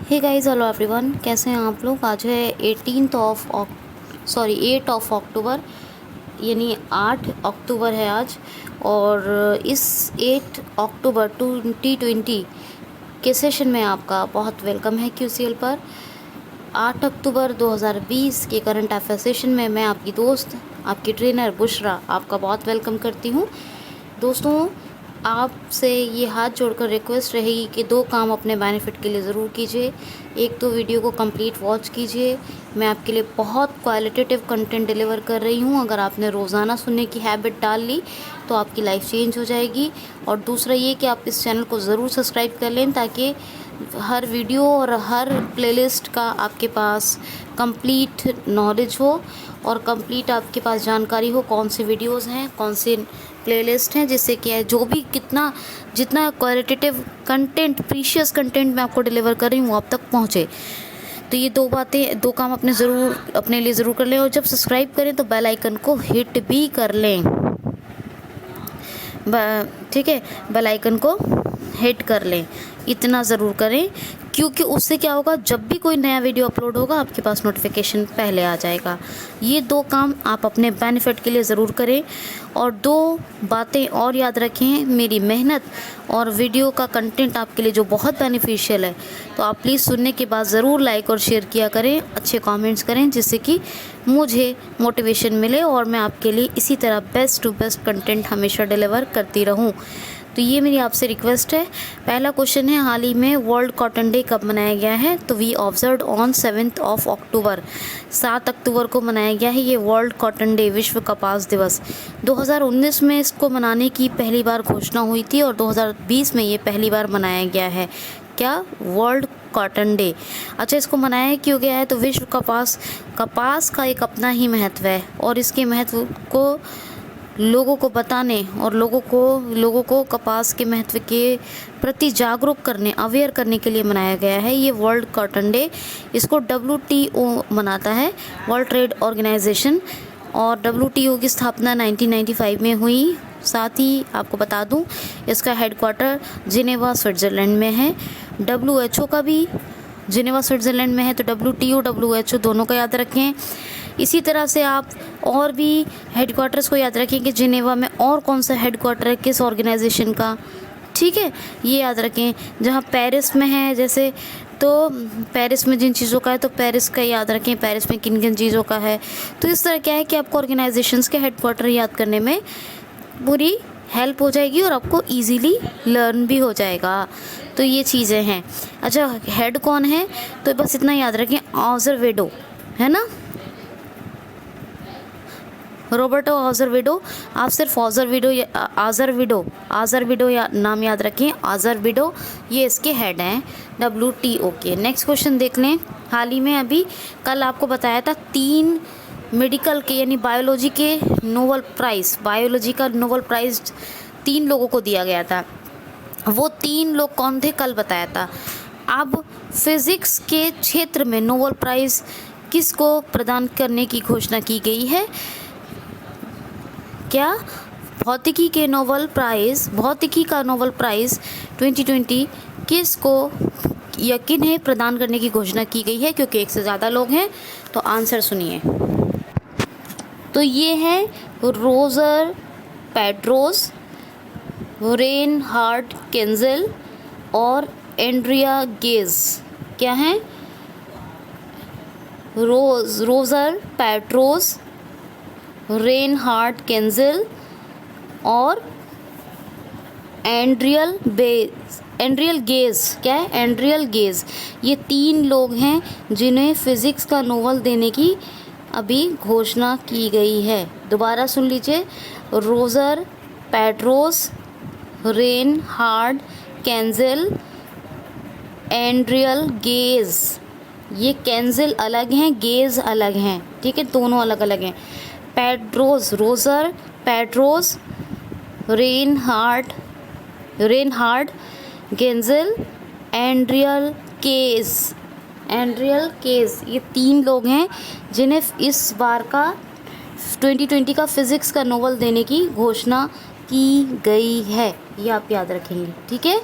Hey guys, hello everyone, कैसे हैं आप लोग। आज है 8 ऑफ अक्टूबर, यानी 8 अक्टूबर है आज। और इस 8 अक्टूबर 2020 के सेशन में आपका बहुत वेलकम है QCL पर। 8 अक्टूबर 2020 के करंट अफेयर सेशन में मैं आपकी दोस्त, आपकी ट्रेनर बुशरा आपका बहुत वेलकम करती हूँ। दोस्तों, आपसे ये हाथ जोड़कर रिक्वेस्ट रहेगी कि दो काम अपने बेनिफिट के लिए ज़रूर कीजिए। एक तो वीडियो को कंप्लीट वॉच कीजिए। मैं आपके लिए बहुत क्वालिटेटिव कंटेंट डिलीवर कर रही हूँ। अगर आपने रोज़ाना सुनने की हैबिट डाल ली तो आपकी लाइफ चेंज हो जाएगी। और दूसरा ये कि आप इस चैनल को ज़रूर सब्सक्राइब कर लें, ताकि हर वीडियो और हर प्लेलिस्ट का आपके पास कंप्लीट नॉलेज हो और कंप्लीट आपके पास जानकारी हो कौन सी वीडियोस हैं, कौन सी प्लेलिस्ट हैं, जिससे कि जो भी जितना क्वालिटेटिव कंटेंट, प्रीशियस कंटेंट मैं आपको डिलीवर कर रही हूँ आप तक पहुँचे। तो ये दो काम अपने लिए ज़रूर कर लें। और जब सब्सक्राइब करें तो बेल आइकन को हिट भी कर लें। ठीक है, बेल आइकन को हिट कर लें, इतना ज़रूर करें, क्योंकि उससे क्या होगा, जब भी कोई नया वीडियो अपलोड होगा आपके पास नोटिफिकेशन पहले आ जाएगा। ये दो काम आप अपने बेनिफिट के लिए ज़रूर करें। और दो बातें और याद रखें, मेरी मेहनत और वीडियो का कंटेंट आपके लिए जो बहुत बेनिफिशियल है, तो आप प्लीज़ सुनने के बाद ज़रूर लाइक और शेयर किया करें, अच्छे कमेंट्स करें, जिससे कि मुझे मोटिवेशन मिले और मैं आपके लिए इसी तरह बेस्ट टू बेस्ट कंटेंट हमेशा डिलीवर करती रहूं। तो ये मेरी आपसे रिक्वेस्ट है। पहला क्वेश्चन है, हाल ही में वर्ल्ड कॉटन डे कब मनाया गया है? तो वी ऑब्जर्व ऑन 7 अक्टूबर, 7 अक्टूबर को मनाया गया है ये वर्ल्ड कॉटन डे, विश्व कपास दिवस। 2019 में इसको मनाने की पहली बार घोषणा हुई थी और 2020 में ये पहली बार मनाया गया है। क्या? World cotton day. अच्छा, इसको मनाया क्यों गया है? तो विश्व कपास का एक अपना ही महत्व है और इसके महत्व को लोगों को बताने और लोगों को कपास के महत्व के प्रति जागरूक करने, अवेयर करने के लिए मनाया गया है ये वर्ल्ड कॉटन डे। इसको WTO मनाता है, वर्ल्ड ट्रेड ऑर्गेनाइजेशन, और WTO की स्थापना 1995 में हुई। साथ ही आपको बता दूं, इसका हेडक्वार्टर जिनेवा, स्विट्ज़रलैंड में है। WHO का भी जिनेवा, स्विट्ज़रलैंड में है। तो WTO, WHO दोनों का याद रखें। इसी तरह से आप और भी हेडक्वार्टर्स को याद रखें कि जिनेवा में और कौन सा हेडक्वार्टर है किस ऑर्गेनाइजेशन का, ठीक है, ये याद रखें। जहाँ पेरिस में है, जैसे तो पेरिस में जिन चीज़ों का है तो पेरिस का याद रखें, पेरिस में किन किन चीज़ों का है। तो इस तरह क्या है कि आपको ऑर्गेनाइजेशंस के हेडक्वार्टर याद करने में पूरी हेल्प हो जाएगी और आपको इजीली लर्न भी हो जाएगा। तो ये चीज़ें हैं। अच्छा, हेड कौन है? तो बस इतना याद रखें, आज़रवेडो है ना, रॉबर्टो आज़रवेडो। आप सिर्फ आज़रवेडो या नाम याद रखें, आज़रवेडो, ये इसके हेड हैं WTO के। नेक्स्ट क्वेश्चन देख लें। हाल ही में अभी कल आपको बताया था 3 मेडिकल के यानी बायोलॉजी के नोबेल प्राइज़, बायोलॉजी का नोबेल प्राइज़ 3 लोगों को दिया गया था। वो 3 लोग कौन थे कल बताया था। अब फिज़िक्स के क्षेत्र में नोबेल प्राइज़ किसको प्रदान करने की घोषणा की गई है? क्या? भौतिकी का नोबेल प्राइज़ 2020 किसको या किन्हें प्रदान करने की घोषणा की गई है? क्योंकि एक से ज़्यादा लोग हैं, तो आंसर सुनिए। तो ये है रोजर पेट्रोस, रेनहार्ड केंजल और एंड्रिया गेज। क्या है? रोजर पेट्रोस, रेनहार्ड केंजल और एंड्रियल गेज। क्या है? एंड्रियल गेज। ये 3 लोग हैं जिन्हें फिज़िक्स का नोबेल देने की अभी घोषणा की गई है। दोबारा सुन लीजिए, रोजर पेट्रोस, रेनहार्ड केंजल, एंड्रियल गेज। ये केंजल अलग हैं, गेज अलग हैं, ठीक है, दोनों अलग अलग हैं। Roger Penrose, Reinhard Genzel, Andrea Ghez, ये 3 लोग हैं जिन्हें इस बार का 2020 का फिज़िक्स का नोबेल देने की घोषणा की गई है। ये आप याद रखेंगे, ठीक है।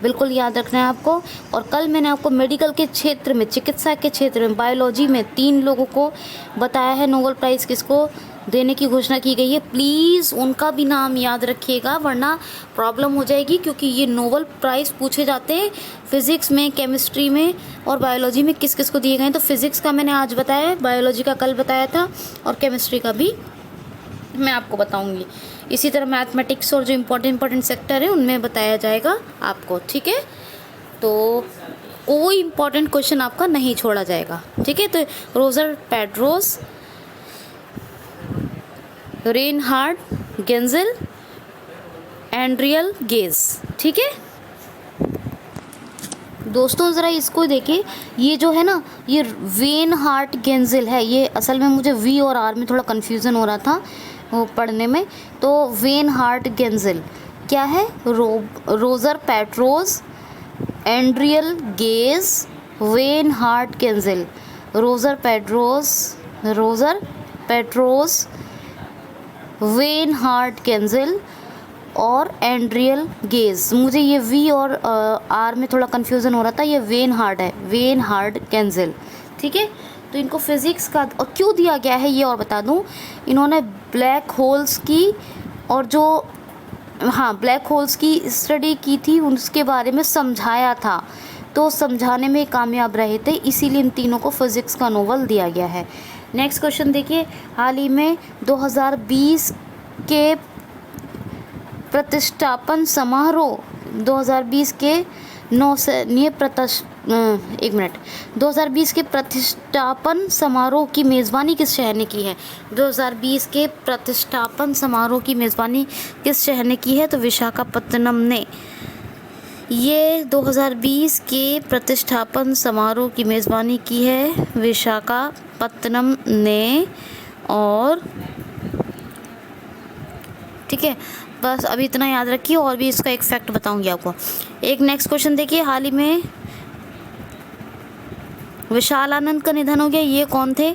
बिल्कुल याद रखना है आपको। और कल मैंने आपको मेडिकल के क्षेत्र में, चिकित्सा के क्षेत्र में, बायोलॉजी में 3 लोगों को बताया है नोबेल प्राइज़ किसको देने की घोषणा की गई है। प्लीज़ उनका भी नाम याद रखिएगा, वरना प्रॉब्लम हो जाएगी, क्योंकि ये नोबेल प्राइज़ पूछे जाते हैं फिज़िक्स में, केमिस्ट्री में और बायोलॉजी में किस किस को दिए गए हैं। तो फिज़िक्स का मैंने आज बताया, बायोलॉजी का कल बताया था, और केमिस्ट्री का भी मैं आपको बताऊंगी। इसी तरह मैथमेटिक्स और जो इम्पोर्टेंट सेक्टर है उनमें बताया जाएगा आपको, ठीक है। तो कोई इम्पोर्टेंट क्वेश्चन आपका नहीं छोड़ा जाएगा, ठीक है। तो रोजर पेड्रोस, रेनहार्ड गेंजेल, एंड्रियल गेज, ठीक है दोस्तों। ज़रा इसको देखिए, ये जो है ना, ये रेनहार्ड गेंजेल है। ये असल में मुझे वी और आर में थोड़ा कन्फ्यूज़न हो रहा था वो पढ़ने में। तो रेनहार्ड गेंजेल क्या है? Roger Penrose, Andrea Ghez, Reinhard Genzel. Roger Penrose, Reinhard Genzel और एंड्रियल गेज। मुझे ये वी और आर में थोड़ा कन्फ्यूज़न हो रहा था। ये रेनहार्ड है, रेनहार्ड गेंजेल, ठीक है। तो इनको फिज़िक्स का और क्यों दिया गया है ये और बता दूं। इन्होंने ब्लैक होल्स की और जो ब्लैक होल्स की स्टडी की थी, उसके बारे में समझाया था, तो समझाने में कामयाब रहे थे, इसीलिए इन तीनों को फिज़िक्स का नोबेल दिया गया है। नेक्स्ट क्वेश्चन देखिए, हाल ही में 2020 के प्रतिष्ठापन समारोह 2020 के 2020 के प्रतिष्ठापन समारोह की मेज़बानी किस शहर ने की है? 2020 के प्रतिष्ठापन समारोह की मेज़बानी किस शहर ने की है? तो विशाखापत्तनम ने। ये 2020 के प्रतिष्ठापन समारोह की मेज़बानी की है विशाखापत्तनम ने। और ठीक है, बस अभी इतना याद रखिए, और भी इसका एक फैक्ट बताऊंगी आपको। एक नेक्स्ट क्वेश्चन देखिए, हाल ही में विशाल आनंद का निधन हो गया, ये कौन थे?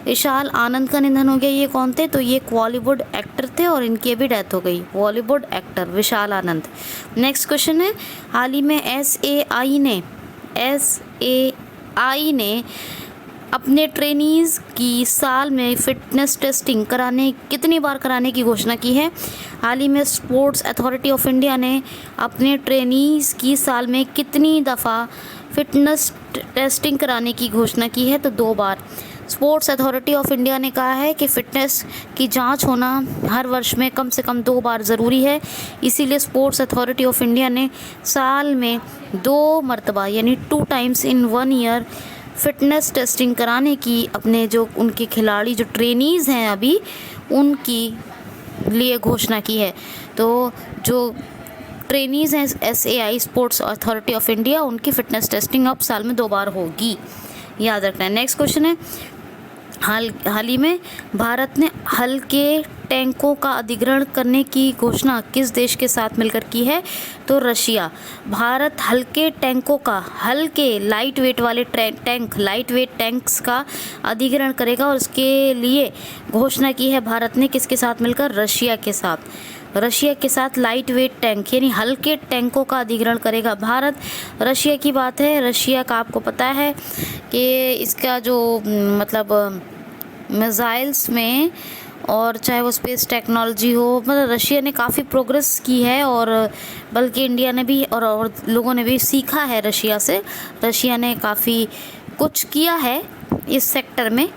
विशाल आनंद का निधन हो गया, ये कौन थे? तो ये बॉलीवुड एक्टर थे और इनकी अभी डेथ हो गई। बॉलीवुड एक्टर विशाल आनंद। नेक्स्ट क्वेश्चन है, हाल ही में SAI ने अपने ट्रेनीज़ की साल में फ़िटनेस टेस्टिंग कितनी बार कराने की घोषणा की है? हाल ही में स्पोर्ट्स अथॉरिटी ऑफ इंडिया ने अपने ट्रेनीज़ की साल में कितनी दफ़ा फ़िटनेस टेस्टिंग कराने की घोषणा की है? तो 2 बार। स्पोर्ट्स अथॉरिटी ऑफ इंडिया ने कहा है कि फ़िटनेस की जांच होना हर वर्ष में कम से कम 2 बार ज़रूरी है, इसीलिए स्पोर्ट्स अथॉरिटी ऑफ इंडिया ने साल में 2 मरतबा यानी 2 times in 1 year fitness testing कराने की अपने जो उनके खिलाड़ी जो ट्रेनीज़ हैं अभी उनकी लिए घोषणा की है। तो जो ट्रेनीज़ हैं SAI sports authority of India, उनकी फ़िटनेस टेस्टिंग अब साल में 2 बार होगी, याद रखना है। नेक्स्ट क्वेश्चन है, हाल ही में भारत ने हल्के टैंकों का अधिग्रहण करने की घोषणा किस देश के साथ मिलकर की है? तो रशिया। भारत हल्के टैंकों का, हल्के लाइट वेट वाले लाइट वेट टैंक्स का अधिग्रहण करेगा, और इसके लिए घोषणा की है भारत ने किसके साथ मिलकर? रशिया के साथ। रशिया के साथ लाइट वेट टैंक यानी हल्के टैंकों का अधिग्रहण करेगा भारत। रशिया की बात है, रशिया का आपको पता है कि इसका जो मतलब मिसाइल्स में और चाहे वो स्पेस टेक्नोलॉजी हो, मतलब रशिया ने काफ़ी प्रोग्रेस की है, और बल्कि इंडिया ने भी और लोगों ने भी सीखा है रशिया से। रशिया ने काफ़ी कुछ किया है इस सेक्टर में,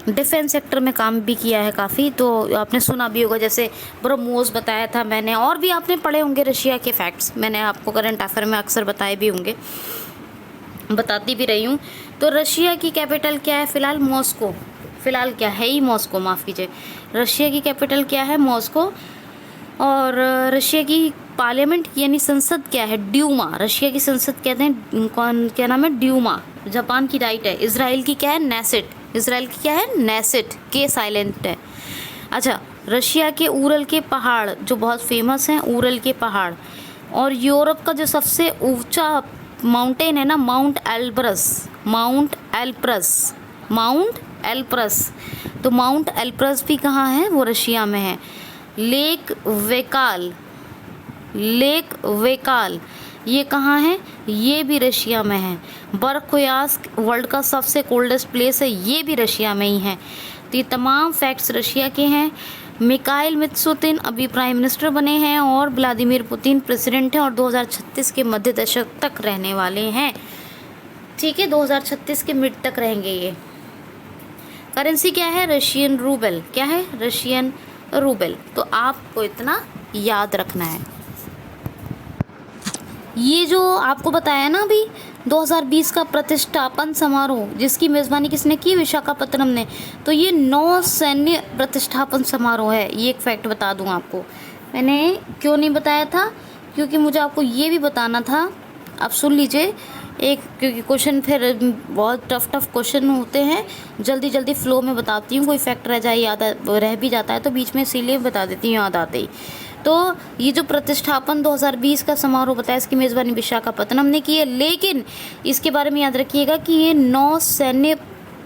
डिफेंस सेक्टर में काम भी किया है काफ़ी। तो आपने सुना भी होगा, जैसे ब्रह्मोस बताया था मैंने, और भी आपने पढ़े होंगे रशिया के फैक्ट्स, मैंने आपको करंट अफेयर में अक्सर बताए भी होंगे, बताती भी रही हूँ। तो रशिया की कैपिटल क्या है? फ़िलहाल मॉस्को। फ़िलहाल क्या है ही मॉस्को, माफ़ कीजिए, रशिया की कैपिटल क्या है? मॉस्को। और रशिया की पार्लियामेंट यानी संसद क्या है? ड्यूमा। रशिया की संसद कहते हैं क्या नाम है? ड्यूमा। जापान की राइट है। इजराइल की क्या है? नेसेट। इजराइल की क्या है? नेसेट, के साइलेंट है। अच्छा, रशिया के उरल के पहाड़ जो बहुत फेमस हैं, उरल के पहाड़। और यूरोप का जो सबसे ऊंचा माउंटेन है ना, माउंट एल्ब्रस। तो माउंट एल्ब्रस भी कहाँ है? वो रशिया में है। लेक वेकाल ये कहाँ है? ये भी रशिया में है। बर्कोयास्क वर्ल्ड का सबसे कोल्डेस्ट प्लेस है, ये भी रशिया में ही है। तो ये तमाम फैक्ट्स रशिया के हैं। मिखाइल मित्सुतिन अभी प्राइम मिनिस्टर बने हैं और व्लादिमीर पुतिन प्रेसिडेंट हैं और 2036 के मध्य दशक तक रहने वाले हैं। ठीक है, 2036 के मिड तक रहेंगे ये। करेंसी क्या है? Russian rouble. क्या है? Russian rouble. तो आपको इतना याद रखना है। ये जो आपको बताया ना अभी 2020 का प्रतिष्ठापन समारोह, जिसकी मेज़बानी किसने की? विशाखापत्तनम ने। तो ये नौसैन्य प्रतिष्ठापन समारोह है। ये एक फैक्ट बता दूं आपको। मैंने क्यों नहीं बताया था? क्योंकि मुझे आपको ये भी बताना था। आप सुन लीजिए एक, क्योंकि क्वेश्चन फिर बहुत टफ क्वेश्चन होते हैं, जल्दी जल्दी फ्लो में बताती हूँ। कोई फैक्ट रह जाए, याद रह भी जाता है तो बीच में, इसीलिए बता देती हूँ याद आते ही। तो ये जो प्रतिष्ठापन 2020 का समारोह बताया, इसकी मेज़बानी विशाखापत्तनम ने की है। लेकिन इसके बारे में याद रखिएगा कि ये नौसैन्य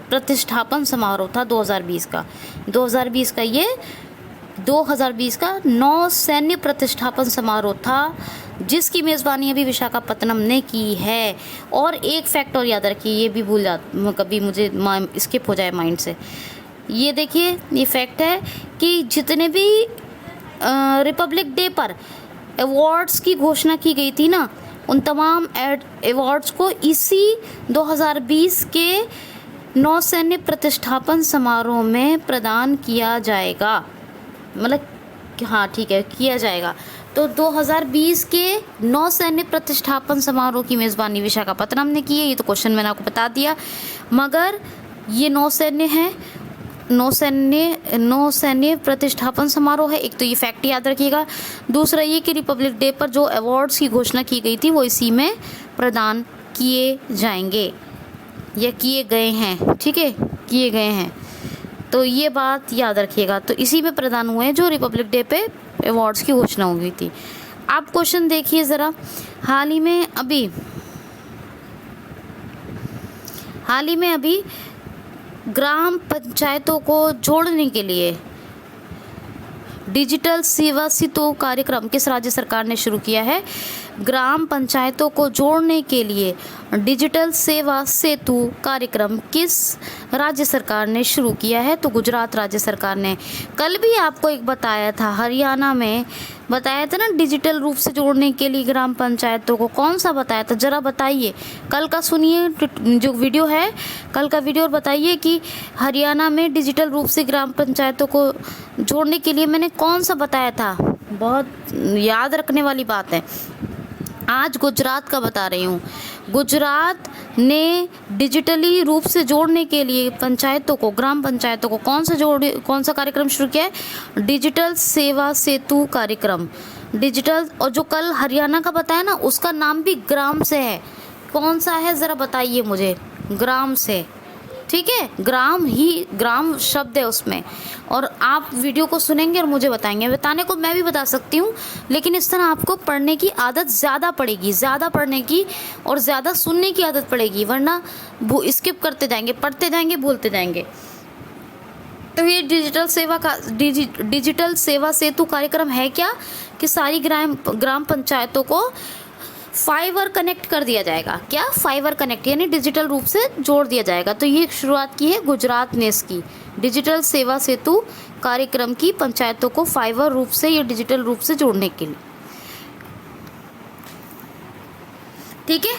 प्रतिष्ठापन समारोह था 2020 का। 2020 का नौसैन्य प्रतिष्ठापन समारोह था, जिसकी मेज़बानी अभी विशाखापत्तनम ने की है। और एक फैक्ट और याद रखिए, ये भी भूल कभी मुझे स्किप हो जाए माइंड से। ये देखिए, ये फैक्ट है कि जितने भी रिपब्लिक डे पर अवार्ड्स की घोषणा की गई थी ना, उन तमाम अवार्ड्स को इसी 2020 के नौसैन्य प्रतिष्ठापन समारोह में प्रदान किया जाएगा। मतलब हाँ ठीक है, किया जाएगा। तो 2020 के नौसैन्य प्रतिष्ठापन समारोह की मेज़बानी विशाखापत्तनम ने की है। ये तो क्वेश्चन मैंने आपको बता दिया, मगर ये नौसैन्य है, नौसैन्य प्रतिष्ठापन समारोह है। एक तो ये फैक्ट याद रखिएगा। दूसरा ये कि रिपब्लिक डे पर जो अवार्ड्स की घोषणा की गई थी वो इसी में प्रदान किए जाएंगे या किए गए हैं। ठीक है, किए गए हैं। तो ये बात याद रखिएगा। तो इसी में प्रदान हुए हैं जो रिपब्लिक डे पे अवार्ड्स की घोषणा हो गई थी। आप क्वेश्चन देखिए ज़रा। हाल ही में अभी ग्राम पंचायतों को जोड़ने के लिए डिजिटल सेवा सेतु कार्यक्रम किस राज्य सरकार ने शुरू किया है? ग्राम पंचायतों को जोड़ने के लिए डिजिटल सेवा सेतु कार्यक्रम किस राज्य सरकार ने शुरू किया है? तो गुजरात राज्य सरकार ने। कल भी आपको एक बताया था, हरियाणा में बताया था ना, डिजिटल रूप से जोड़ने के लिए ग्राम पंचायतों को। कौन सा बताया था? ज़रा बताइए। कल का सुनिए जो वीडियो है, कल का वीडियो, और बताइए कि हरियाणा में डिजिटल रूप से ग्राम पंचायतों को जोड़ने के लिए मैंने कौन सा बताया था। बहुत याद रखने वाली बात है। आज गुजरात का बता रही हूँ। गुजरात ने डिजिटली रूप से जोड़ने के लिए पंचायतों को, ग्राम पंचायतों को कौन सा कार्यक्रम शुरू किया है? डिजिटल सेवा सेतु कार्यक्रम। डिजिटल, और जो कल हरियाणा का बताया ना, उसका नाम भी ग्राम से है। कौन सा है ज़रा बताइए मुझे। ग्राम से, ठीक है, ग्राम शब्द है उसमें। और आप वीडियो को सुनेंगे और मुझे बताएंगे। बताने को मैं भी बता सकती हूँ, लेकिन इस तरह आपको पढ़ने की आदत ज़्यादा पड़ेगी, ज़्यादा पढ़ने की और ज़्यादा सुनने की आदत पड़ेगी, वरना स्किप करते जाएंगे, पढ़ते जाएंगे, भूलते जाएंगे। तो ये डिजिटल सेवा सेतु कार्यक्रम है क्या? कि सारी ग्राम पंचायतों को फाइबर कनेक्ट कर दिया जाएगा। क्या? फाइबर कनेक्ट, यानी डिजिटल रूप से जोड़ दिया जाएगा। तो ये शुरुआत की है गुजरात ने इसकी, डिजिटल सेवा सेतु कार्यक्रम की, पंचायतों को फाइबर रूप से या डिजिटल रूप से जोड़ने के लिए। ठीक है,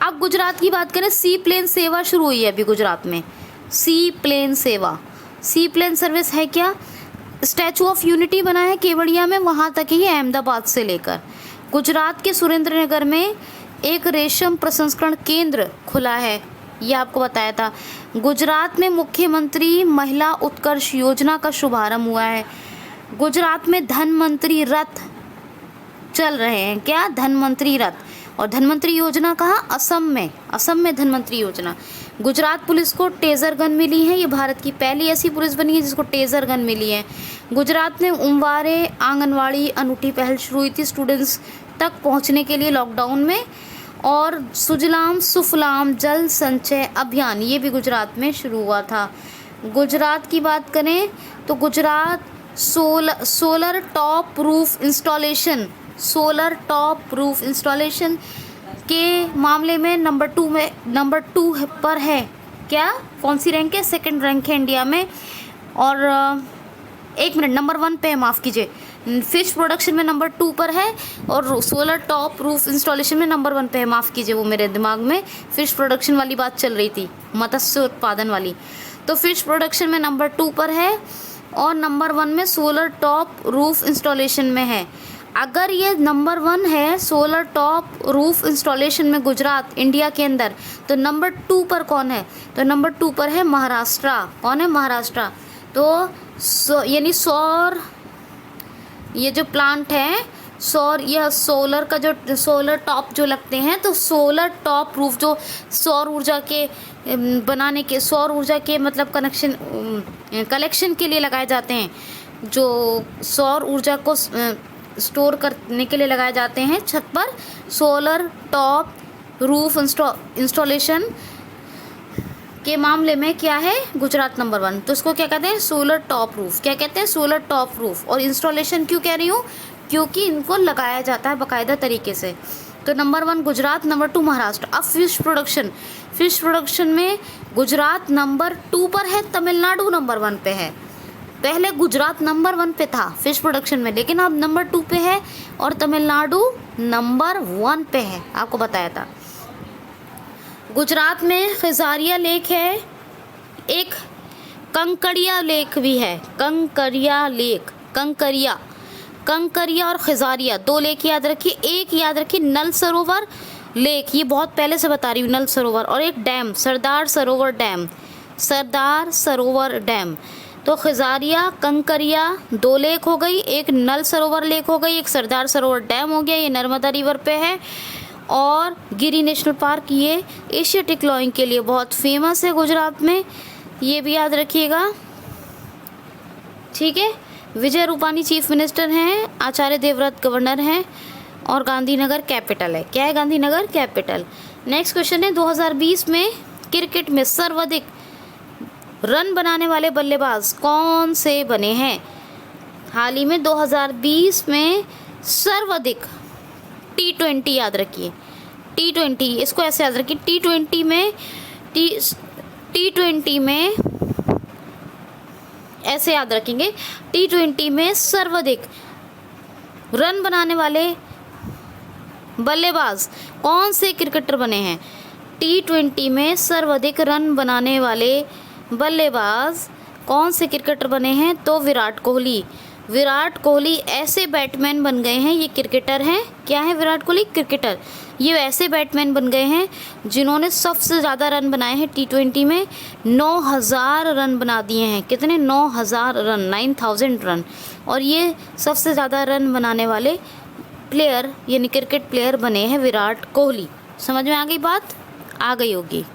अब गुजरात की बात करें। सी प्लेन सेवा शुरू हुई है अभी गुजरात में। सी प्लेन सेवा, सी प्लेन सर्विस है क्या? स्टैचू ऑफ यूनिटी बना है केवड़िया में, वहाँ तक ही अहमदाबाद से लेकर। गुजरात के सुरेंद्रनगर में एक रेशम प्रसंस्करण केंद्र खुला है, ये आपको बताया था। गुजरात में मुख्यमंत्री महिला उत्कर्ष योजना का शुभारंभ हुआ है। गुजरात में धनवंतरी रथ चल रहे हैं। क्या? धनवंतरी रथ। और धनवंतरी योजना कहाँ? असम में धनवंतरी योजना। गुजरात पुलिस को टेजर गन मिली है। ये भारत की पहली ऐसी पुलिस बनी है जिसको टेजर गन मिली है। गुजरात में उमवारे आंगनवाड़ी अनूठी पहल शुरू हुई थी स्टूडेंट्स तक पहुंचने के लिए लॉकडाउन में। और सुजलाम सुफलाम जल संचय अभियान, ये भी गुजरात में शुरू हुआ था। गुजरात की बात करें तो Gujarat solar top roof installation solar top roof installation के मामले में नंबर 2 पर है। क्या, कौन सी रैंक है? सेकंड रैंक है इंडिया में। और एक मिनट, नंबर 1 पे है, माफ़ कीजिए। फिश प्रोडक्शन में नंबर 2 पर है और सोलर टॉप रूफ इंस्टॉलेशन में नंबर 1 पे है। माफ़ कीजिए, वो मेरे दिमाग में फिश प्रोडक्शन वाली बात चल रही थी, मत्स्य उत्पादन वाली। तो फिश प्रोडक्शन में नंबर 2 पर है और नंबर 1 में सोलर टॉप रूफ इंस्टॉलेशन में है। अगर ये नंबर 1 है सोलर टॉप रूफ इंस्टॉलेशन में गुजरात इंडिया के अंदर, तो नंबर 2 पर कौन है? तो नंबर 2 पर है महाराष्ट्र। कौन है? महाराष्ट्र। तो यानी सौर, ये जो प्लांट है सौर, यह सोलर का जो सोलर टॉप जो लगते हैं, तो सोलर टॉप रूफ जो सौर ऊर्जा के बनाने के, सौर ऊर्जा के मतलब कलेक्शन के लिए लगाए जाते हैं, जो सौर ऊर्जा को स्टोर करने के लिए लगाए जाते हैं छत पर, सोलर टॉप रूफ इंस्टॉलेशन के मामले में क्या है? गुजरात नंबर 1। तो इसको क्या कहते हैं? Solar top roof. क्या कहते हैं? Solar top roof. और इंस्टॉलेशन क्यों कह रही हूँ? क्योंकि इनको लगाया जाता है बाकायदा तरीके से। तो नंबर 1 गुजरात, नंबर 2 महाराष्ट्र। अब फिश प्रोडक्शन में गुजरात नंबर 2 पर है, तमिलनाडु नंबर 1 पे है। पहले गुजरात नंबर 1 पे था फिश प्रोडक्शन में, लेकिन अब नंबर 2 पे है और तमिलनाडु नंबर 1 पे है, आपको बताया था। गुजरात में खिजारिया लेक है, एक कंकरिया लेक भी है। कंकरिया और खिजारिया 2 लेक याद रखिए। एक याद रखिए नल सरोवर लेक, ये बहुत पहले से बता रही हूँ, नल सरोवर। और एक डैम, सरदार सरोवर डैम। तो खिजारिया, कंकरिया 2 लेक हो गई, एक नल सरोवर लेक हो गई, एक सरदार सरोवर डैम हो गया, ये नर्मदा रिवर पे है। और गिरी नेशनल पार्क, ये एशियाटिक लॉइंग के लिए बहुत फेमस है गुजरात में, ये भी याद रखिएगा। ठीक है। विजय रूपानी चीफ मिनिस्टर हैं, आचार्य देवव्रत गवर्नर हैं और गांधीनगर कैपिटल है। क्या है? गांधीनगर कैपिटल। नेक्स्ट क्वेश्चन है 2020 में क्रिकेट में सर्वाधिक रन बनाने वाले बल्लेबाज कौन से बने हैं? हाल ही में 2020 में सर्वाधिक T20 याद रखिए, T20 इसको ऐसे याद रखिए, T20 में ऐसे याद रखेंगे, T20 में सर्वाधिक रन बनाने वाले बल्लेबाज कौन से क्रिकेटर बने हैं? T20 में सर्वाधिक रन बनाने वाले बल्लेबाज कौन से क्रिकेटर बने हैं? तो विराट कोहली ऐसे बैट्समैन बन गए हैं, ये क्रिकेटर हैं। क्या है? विराट कोहली क्रिकेटर। ये ऐसे बैट्समैन बन गए हैं जिन्होंने सबसे ज़्यादा रन बनाए हैं T20 में। 9000 रन बना दिए हैं। कितने? 9000 रन, 9000 रन। और ये सबसे ज़्यादा रन बनाने वाले प्लेयर यानी क्रिकेट प्लेयर बने हैं विराट कोहली। समझ में आ गई बात? आ गई होगी।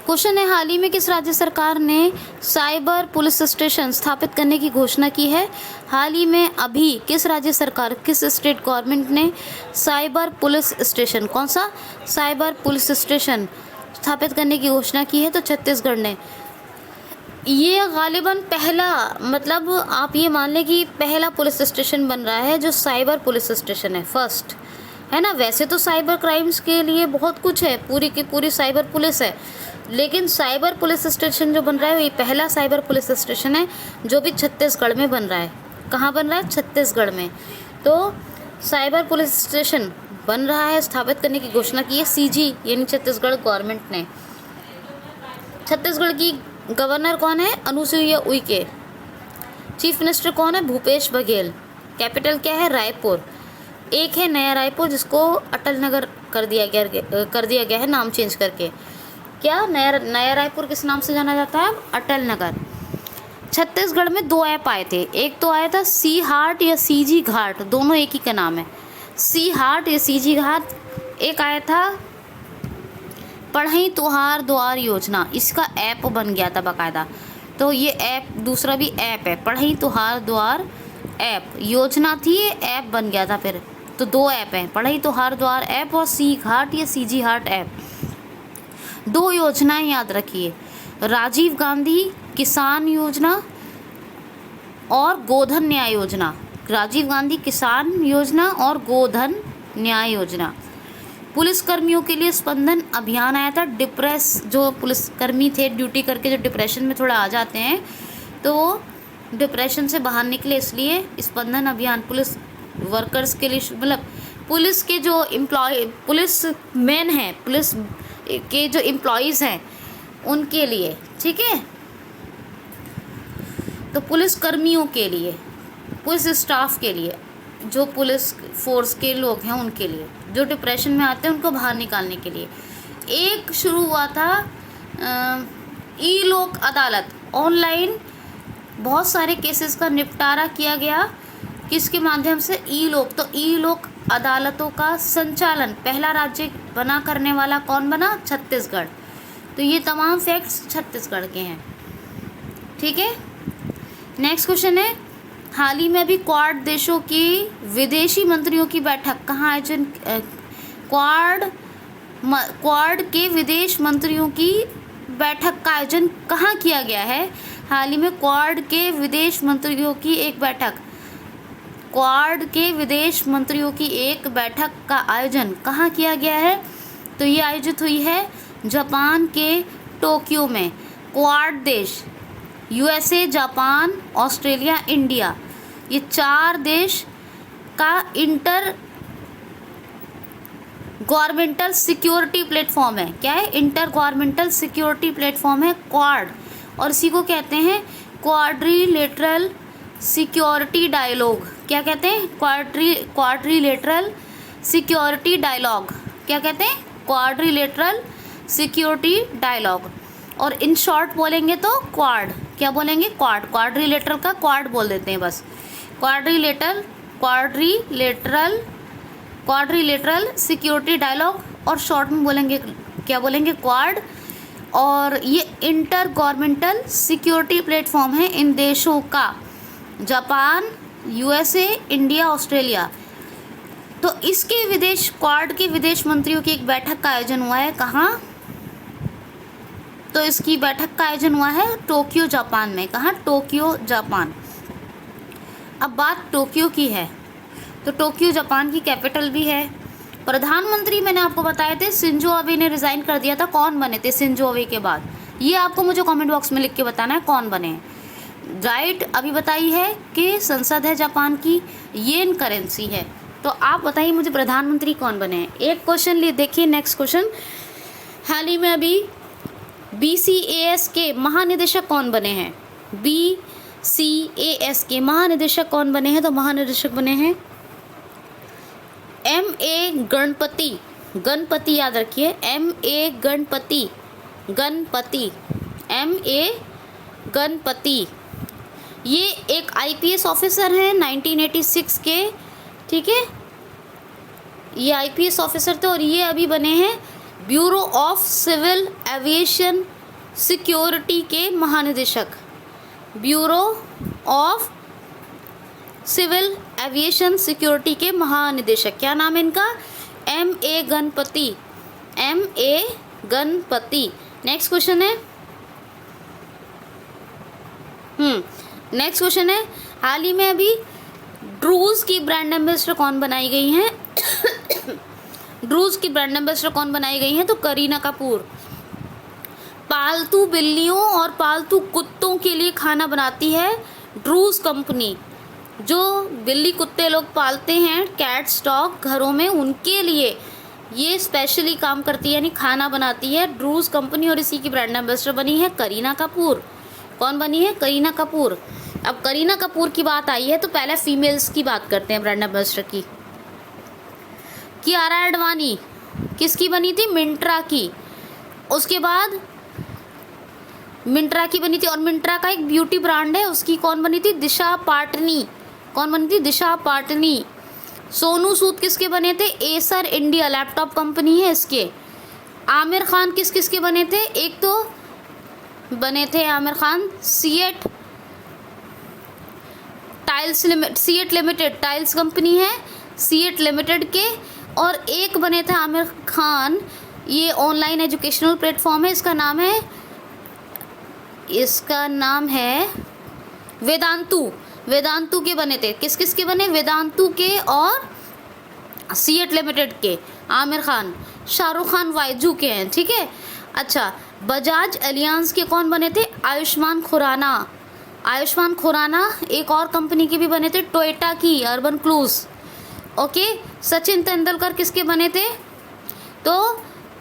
क्वेश्चन है, हाल ही में किस राज्य सरकार ने साइबर पुलिस स्टेशन स्थापित करने की घोषणा की है? हाल ही में अभी किस राज्य सरकार, किस स्टेट गवर्नमेंट ने साइबर पुलिस स्टेशन, कौन सा साइबर पुलिस स्टेशन स्थापित करने की घोषणा की है? तो छत्तीसगढ़ ने। ये गालिबन पहला, मतलब आप ये मान लें कि पहला पुलिस स्टेशन बन रहा है जो साइबर पुलिस स्टेशन है, फर्स्ट है ना। वैसे तो साइबर क्राइम्स के लिए बहुत कुछ है, पूरी की पूरी साइबर पुलिस है, लेकिन साइबर पुलिस स्टेशन जो बन रहा है ये पहला साइबर पुलिस स्टेशन है जो भी छत्तीसगढ़ में बन रहा है। कहाँ बन रहा है? छत्तीसगढ़ में। तो साइबर पुलिस स्टेशन बन रहा है, स्थापित करने की घोषणा की है CG यानी छत्तीसगढ़ गवर्नमेंट ने। छत्तीसगढ़ की गवर्नर कौन है? अनुसुईया उइके। चीफ मिनिस्टर कौन है? भूपेश बघेल। कैपिटल क्या है? रायपुर। एक है नया रायपुर जिसको अटल नगर कर दिया गया है नाम चेंज करके। क्या नया रायपुर किस नाम से जाना जाता है? अटल नगर। छत्तीसगढ़ में 2 ऐप आए थे, एक तो आया था सी हार्ट या CG घाट, दोनों एक ही का नाम है, सी हार्ट या CG घाट। एक आया था पढ़ई तुहार द्वार योजना, इसका ऐप बन गया था बाकायदा। तो ये ऐप, दूसरा भी ऐप है, पढ़ई तुहार द्वार ऐप, योजना थी ये ऐप बन गया था फिर। तो 2 ऐप हैं, पढ़ई तुहार द्वार ऐप और सी घाट या CG घाट ऐप। 2 योजनाएं याद रखिए, राजीव गांधी किसान योजना और गोधन न्याय योजना। राजीव गांधी किसान योजना और गोधन न्याय योजना। पुलिसकर्मियों के लिए स्पंदन अभियान आया था। जो पुलिसकर्मी थे ड्यूटी करके जो डिप्रेशन में थोड़ा आ जाते हैं, तो वो डिप्रेशन से बाहर निकले, इसलिए स्पंदन अभियान पुलिस वर्कर्स के लिए, मतलब पुलिस के जो पुलिस मैन हैं, पुलिस के जो एम्प्लॉयज़ हैं उनके लिए, ठीक है। तो पुलिस कर्मियों के लिए, पुलिस स्टाफ के लिए, जो पुलिस फोर्स के लोग हैं उनके लिए, जो डिप्रेशन में आते हैं उनको बाहर निकालने के लिए एक शुरू हुआ था ई लोक अदालत। ऑनलाइन बहुत सारे केसेस का निपटारा किया गया, किसके माध्यम से? ई लोक। तो ई लोक अदालतों का संचालन पहला राज्य बना करने वाला कौन बना? छत्तीसगढ़। तो ये तमाम फैक्ट्स छत्तीसगढ़ के हैं, ठीक है। नेक्स्ट क्वेश्चन है, हाल ही में अभी क्वाड देशों की विदेशी मंत्रियों की बैठक कहाँ आयोजन? क्वाड के विदेश मंत्रियों की बैठक का आयोजन कहाँ किया गया है? हाल ही में क्वाड के विदेश मंत्रियों की एक बैठक, क्वाड के विदेश मंत्रियों की एक बैठक का आयोजन कहाँ किया गया है? तो ये आयोजित हुई है जापान के टोक्यो में। क्वाड देश यूएसए, जापान, ऑस्ट्रेलिया, इंडिया, ये 4 देश का इंटर गवर्नमेंटल सिक्योरिटी प्लेटफॉर्म है। क्या है? इंटर गवर्नमेंटल सिक्योरिटी प्लेटफॉर्म है क्वाड, और इसी को कहते हैं क्वाड्रिलेटरल सिक्योरिटी डायलॉग। क्या कहते हैं? Quadrilateral security dialogue. क्या कहते हैं? Quadrilateral security dialogue. और इन शॉर्ट बोलेंगे तो क्वाड। क्या बोलेंगे? क्वाड। क्वाड्रिलेटरल का क्वाड बोल देते हैं बस। क्वाड्रिलेटरल सिक्योरिटी डायलॉग, और शॉर्ट में बोलेंगे, क्या बोलेंगे? क्वाड। और ये इंटर गवर्नमेंटल सिक्योरिटी प्लेटफॉर्म है इन देशों का, जापान, यूएसए, इंडिया, ऑस्ट्रेलिया। तो इसके क्वाड के विदेश मंत्रियों की एक बैठक का आयोजन हुआ है। कहाँ? तो इसकी बैठक का आयोजन हुआ है टोक्यो, जापान में। कहाँ? Tokyo, Japan. अब बात टोक्यो की है, तो टोक्यो जापान की कैपिटल भी है। प्रधानमंत्री मैंने आपको बताए थे शिंजो अबे ने रिज़ाइन कर दिया था। कौन बने थे शिंजो अबे के बाद? ये आपको मुझे कमेंट बॉक्स में लिख के बताना है कौन बने। राइट, अभी बताई है कि संसद है जापान की, येन करेंसी है। तो आप बताइए मुझे प्रधानमंत्री कौन बने हैं। एक क्वेश्चन लिए देखिए। नेक्स्ट क्वेश्चन, हाल ही में अभी BCAS के महानिदेशक कौन बने हैं? BCAS के महानिदेशक कौन बने हैं? तो महानिदेशक बने हैं MA गणपति याद रखिए, MA गणपति MA गणपति। ये एक IPS ऑफिसर हैं 1986 के, ठीक है। ये IPS ऑफिसर थे और ये अभी बने हैं bureau of civil aviation security के महानिदेशक। Bureau of civil aviation security के महानिदेशक। क्या नाम है इनका? MA गणपति। नेक्स्ट क्वेश्चन है, नेक्स्ट क्वेश्चन है, हाल ही में अभी ड्रूज की ब्रांड एम्बेसडर कौन बनाई गई हैं? ड्रूज की ब्रांड एम्बेसडर कौन बनाई गई हैं? तो करीना कपूर। पालतू बिल्लियों और पालतू कुत्तों के लिए खाना बनाती है ड्रूज कंपनी। जो बिल्ली कुत्ते लोग पालते हैं, कैट्स डॉग घरों में, उनके लिए ये स्पेशली काम करती है, यानी खाना बनाती है ड्रूज कंपनी, और इसी की ब्रांड एम्बेसडर बनी है करीना कपूर। कौन बनी है? करीना कपूर। अब करीना कपूर की बात आई है तो पहले फीमेल्स की बात करते हैं ब्रांड एम्बेसडर की। कियारा आडवाणी किसकी बनी थी? मिंत्रा की। उसके बाद मिंत्रा की बनी थी, और मिंत्रा का एक ब्यूटी ब्रांड है, उसकी कौन बनी थी? दिशा पाटनी। कौन बनी थी? दिशा पाटनी। सोनू सूद किसके बने थे? एसर इंडिया लैपटॉप कंपनी है इसके। आमिर खान किसके बने थे? एक तो बने थे Aamir Khan CEAT limited, tiles company है सीएट लिमिटेड के, और एक बने थे आमिर खान, ये ऑनलाइन एजुकेशनल प्लेटफॉर्म है, इसका नाम है वेदांतु। वेदांतु के बने थे। किस किस के बने? वेदांतु के और सीएट लिमिटेड के। आमिर खान, शाहरुख खान वाइजू के हैं, ठीक है। अच्छा, बजाज एलियांस के कौन बने थे? आयुष्मान खुराना। आयुष्मान खुराना एक और कंपनी के भी बने थे, टोयोटा की, urban cruise. Okay. Sachin Tendulkar किसके बने थे? तो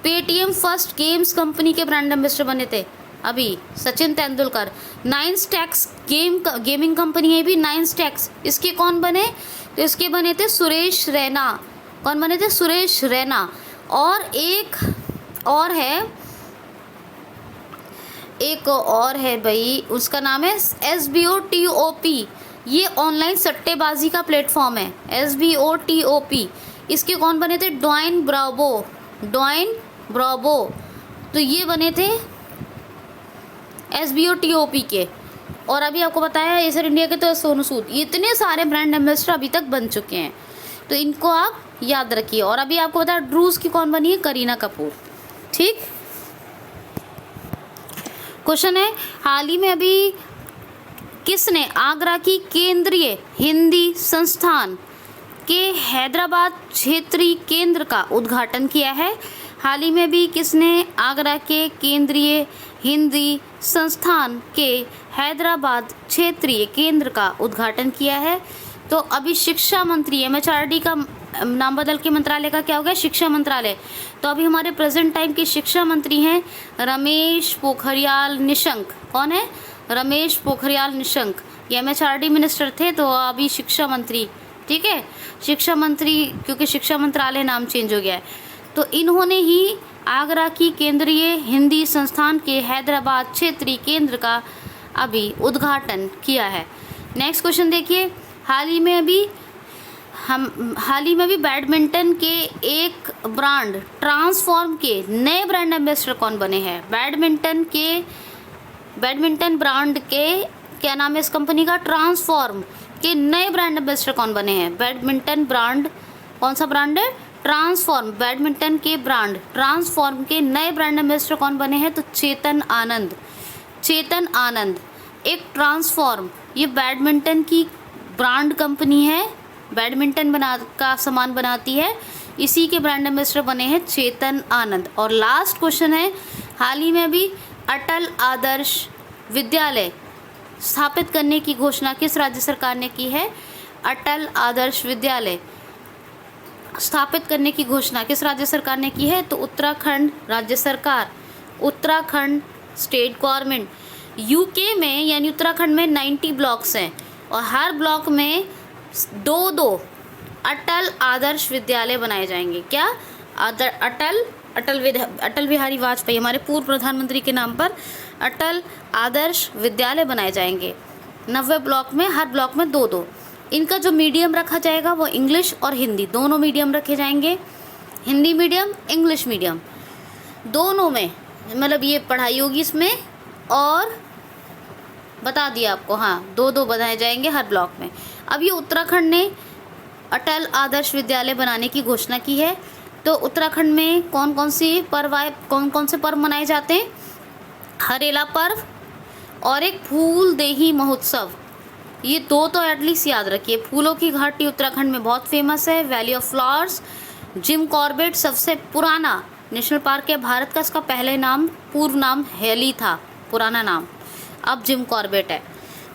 पेटीएम फर्स्ट गेम्स कंपनी के ब्रांड एम्बेसडर बने थे अभी Sachin Tendulkar. Nine stacks gaming company है भी, नाइन स्टैक्स, इसके कौन बने? तो इसके बने थे सुरेश रैना। कौन बने थे? सुरेश रैना। और एक और है भाई, उसका नाम है SBOTOP। ये ऑनलाइन सट्टेबाजी का प्लेटफॉर्म है, SBOTOP। इसके कौन बने थे? डॉइन ब्रावो। तो ये बने थे SBOTOP के। और अभी आपको बताया एसर इंडिया के तो सोनू सूद। इतने सारे ब्रांड एम्बेसडर अभी तक बन चुके हैं, तो इनको आप याद रखिए। और अभी आपको बताया ड्रूज की कौन बनी है? करीना कपूर, ठीक। क्वेश्चन है, हाल ही में अभी किसने आगरा की केंद्रीय हिंदी संस्थान के हैदराबाद क्षेत्रीय केंद्र का उद्घाटन किया है? हाल ही में भी किसने आगरा के केंद्रीय हिंदी संस्थान के हैदराबाद क्षेत्रीय केंद्र का उद्घाटन किया है? तो अभी शिक्षा मंत्री, MHRD का नाम बदल के मंत्रालय का क्या हो गया? शिक्षा मंत्रालय। तो अभी हमारे प्रेजेंट टाइम के शिक्षा मंत्री हैं रमेश पोखरियाल निशंक। कौन है? रमेश पोखरियाल निशंक। ये MHRD मिनिस्टर थे, तो अभी शिक्षा मंत्री, ठीक है। शिक्षा मंत्री, क्योंकि शिक्षा मंत्रालय नाम चेंज हो गया है। तो इन्होंने ही आगरा की केंद्रीय हिंदी संस्थान के हैदराबाद क्षेत्रीय केंद्र का अभी उद्घाटन किया है। नेक्स्ट क्वेश्चन देखिए, हाल ही में अभी बैडमिंटन के एक ब्रांड ट्रांसफॉर्म के नए ब्रांड एम्बेसडर कौन बने हैं? बैडमिंटन ब्रांड के क्या नाम है इस कंपनी का? ट्रांसफॉर्म के नए ब्रांड एम्बेसडर कौन बने हैं? बैडमिंटन ब्रांड, कौन सा ब्रांड है? ट्रांसफॉर्म। बैडमिंटन के ब्रांड ट्रांसफॉर्म के नए ब्रांड एम्बेसडर कौन बने हैं? तो चेतन आनंद। एक ट्रांसफॉर्म, ये बैडमिंटन की ब्रांड कंपनी है, बैडमिंटन का सामान बनाती है, इसी के ब्रांड एम्बेसडर बने हैं चेतन आनंद। और लास्ट क्वेश्चन है, हाल ही में भी अटल आदर्श विद्यालय स्थापित करने की घोषणा किस राज्य सरकार ने की है? अटल आदर्श विद्यालय स्थापित करने की घोषणा किस राज्य सरकार ने की है? तो उत्तराखंड राज्य सरकार, उत्तराखंड स्टेट गवर्नमेंट। यूके में यानी उत्तराखंड में 90 ब्लॉक्स हैं और हर ब्लॉक में दो अटल आदर्श विद्यालय बनाए जाएंगे। क्या? अटल बिहारी वाजपेयी, हमारे पूर्व प्रधानमंत्री के नाम पर अटल आदर्श विद्यालय बनाए जाएंगे 90 ब्लॉक में, हर ब्लॉक में दो। इनका जो मीडियम रखा जाएगा वो इंग्लिश और हिंदी दोनों मीडियम रखे जाएंगे। हिंदी मीडियम, इंग्लिश मीडियम दोनों में, मतलब ये पढ़ाई होगी इसमें। और बता दिया आपको, हाँ, दो बनाए जाएंगे हर ब्लॉक में। अब ये उत्तराखंड ने अटल आदर्श विद्यालय बनाने की घोषणा की है। तो उत्तराखंड में कौन कौन से पर्व मनाए जाते हैं? हरेला पर्व और एक फूल देही महोत्सव। ये दो तो एटलीस्ट याद रखिए। फूलों की घाटी उत्तराखंड में बहुत फेमस है, valley of flowers. Jim Corbett सबसे पुराना नेशनल पार्क है भारत का, इसका पहले नाम, पूर्व नाम हेली था, पुराना नाम, अब जिम कॉर्बेट है।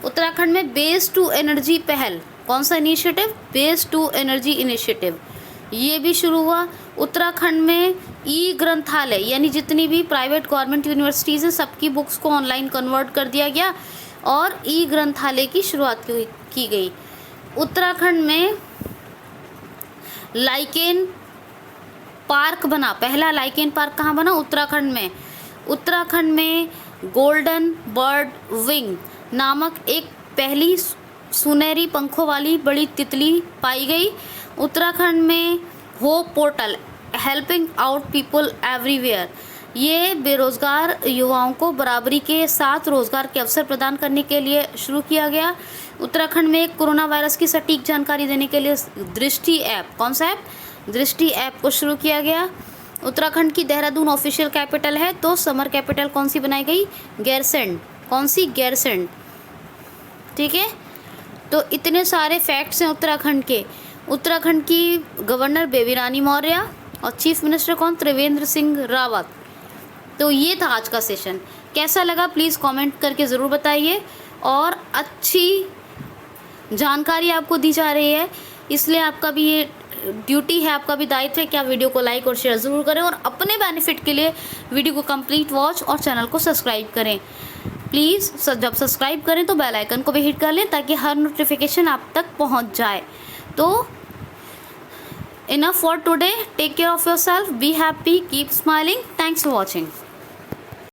उत्तराखंड में बेस टू एनर्जी पहल, कौन सा initiative? Base to energy initiative, ये भी शुरू हुआ। उत्तराखंड में ई ग्रंथालय, यानी जितनी भी प्राइवेट गवर्नमेंट यूनिवर्सिटीज़ हैं सबकी बुक्स को ऑनलाइन कन्वर्ट कर दिया गया और ई ग्रंथालय की शुरुआत की गई। उत्तराखंड में लाइकेन पार्क बना, पहला लाइकेन पार्क कहाँ बना? उत्तराखंड में। उत्तराखंड में गोल्डन बर्ड विंग नामक एक पहली सुनहरी पंखों वाली बड़ी तितली पाई गई। उत्तराखंड में hope portal, helping out people everywhere, ये बेरोज़गार युवाओं को बराबरी के साथ रोज़गार के अवसर प्रदान करने के लिए शुरू किया गया। उत्तराखंड में कोरोना वायरस की सटीक जानकारी देने के लिए दृष्टि ऐप, कौन सा ऐप? दृष्टि ऐप को शुरू किया गया। उत्तराखंड की देहरादून ऑफिशियल कैपिटल है, तो समर कैपिटल कौन सी बनाई गई? गैरसैंण। कौन सी? गैरसैंण, ठीक है। तो इतने सारे फैक्ट्स हैं उत्तराखंड के। उत्तराखंड की गवर्नर बेबी रानी मौर्य और चीफ मिनिस्टर कौन, त्रिवेंद्र सिंह रावत। तो ये था आज का सेशन, कैसा लगा प्लीज़ कमेंट करके ज़रूर बताइए। और अच्छी जानकारी आपको दी जा रही है, इसलिए आपका भी ये ड्यूटी है, आपका भी दायित्व है कि आप वीडियो को लाइक और शेयर ज़रूर करें और अपने बेनिफिट के लिए वीडियो को कंप्लीट वॉच और चैनल को सब्सक्राइब करें। प्लीज़ जब सब्सक्राइब करें तो बेल आइकन को भी हिट कर लें ताकि हर नोटिफिकेशन आप तक पहुंच जाए। तो enough for today, take care of yourself, be happy, keep smiling, thanks for watching.